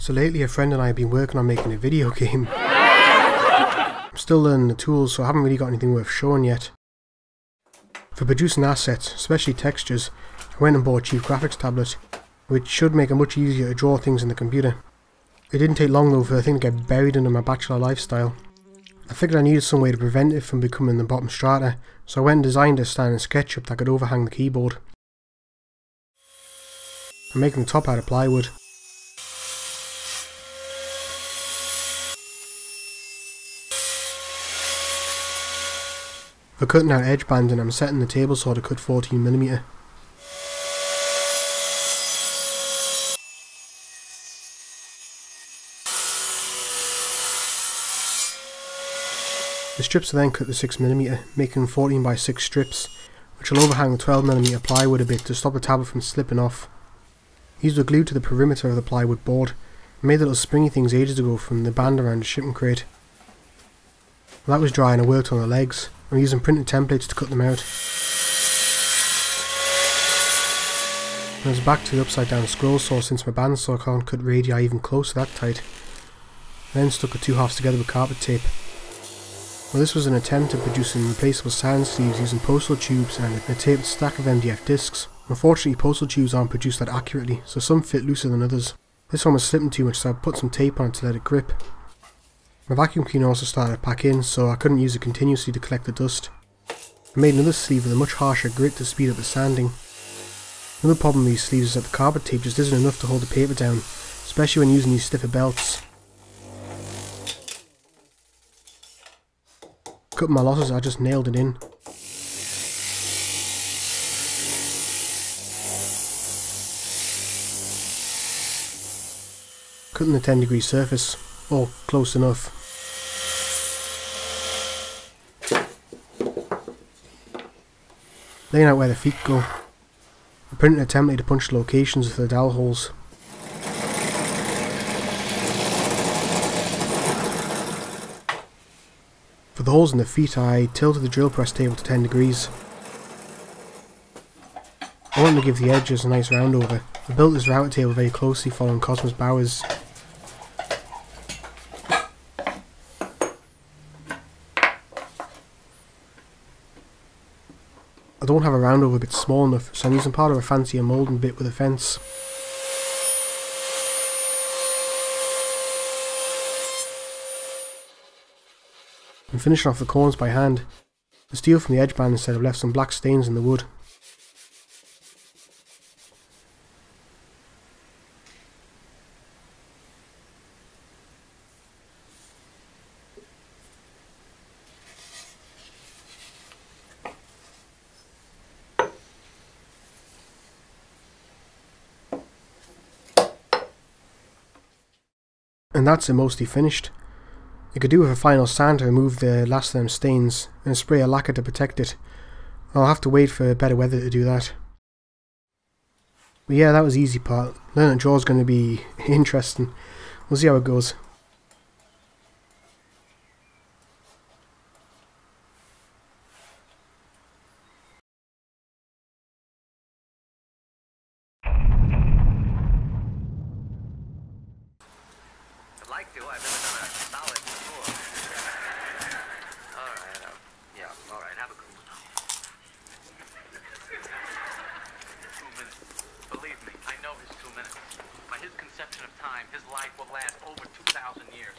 So lately a friend and I have been working on making a video game. I'm still learning the tools, so I haven't really got anything worth showing yet. For producing assets, especially textures, I went and bought a cheap graphics tablet, which should make it much easier to draw things in the computer. It didn't take long though for the thing to get buried under my bachelor lifestyle. I figured I needed some way to prevent it from becoming the bottom strata, so I went and designed a standing SketchUp that could overhang the keyboard. I'm making the top out of plywood. For cutting out edge banding, I'm setting the table saw to cut 14mm. The strips are then cut to 6mm, making 14x6 strips, which will overhang the 12mm plywood a bit to stop the tablet from slipping off. These were glued to the perimeter of the plywood board. I made little springy things ages ago from the band around the shipping crate. Well, that was dry and I worked on the legs. I'm using printed templates to cut them out. I was back to the upside down scroll saw since my bandsaw can't cut radii even close to that tight. I then stuck the two halves together with carpet tape. Well, this was an attempt at producing replaceable sound sleeves using postal tubes and a taped stack of MDF discs. Unfortunately, postal tubes aren't produced that accurately, so some fit looser than others. This one was slipping too much, so I put some tape on it to let it grip. My vacuum cleaner also started to pack in, so I couldn't use it continuously to collect the dust. I made another sleeve with a much harsher grit to speed up the sanding. Another problem with these sleeves is that the carpet tape just isn't enough to hold the paper down, especially when using these stiffer belts. Cutting my losses, I just nailed it in. Cutting the 10-degree surface, all close enough. Laying out where the feet go. I printed a template to punch the locations for the dowel holes. For the holes in the feet, I tilted the drill press table to 10 degrees. I wanted to give the edges a nice round over. I built this router table very closely following Cosmos Bauer's. I don't have a round over bit small enough, so I'm using part of a fancier moulding bit with a fence. I'm finishing off the corners by hand. The steel from the edge band instead have left some black stains in the wood. And that's it mostly finished. You could do with a final sand to remove the last of them stains and spray a lacquer to protect it. I'll have to wait for better weather to do that. But yeah, that was the easy part. Learning to draw is going to be interesting. We'll see how it goes. I've never done a solid before. Alright, yeah, alright, have a good one. 2 minutes. Believe me, I know his 2 minutes. By his conception of time, his life will last over 2,000 years.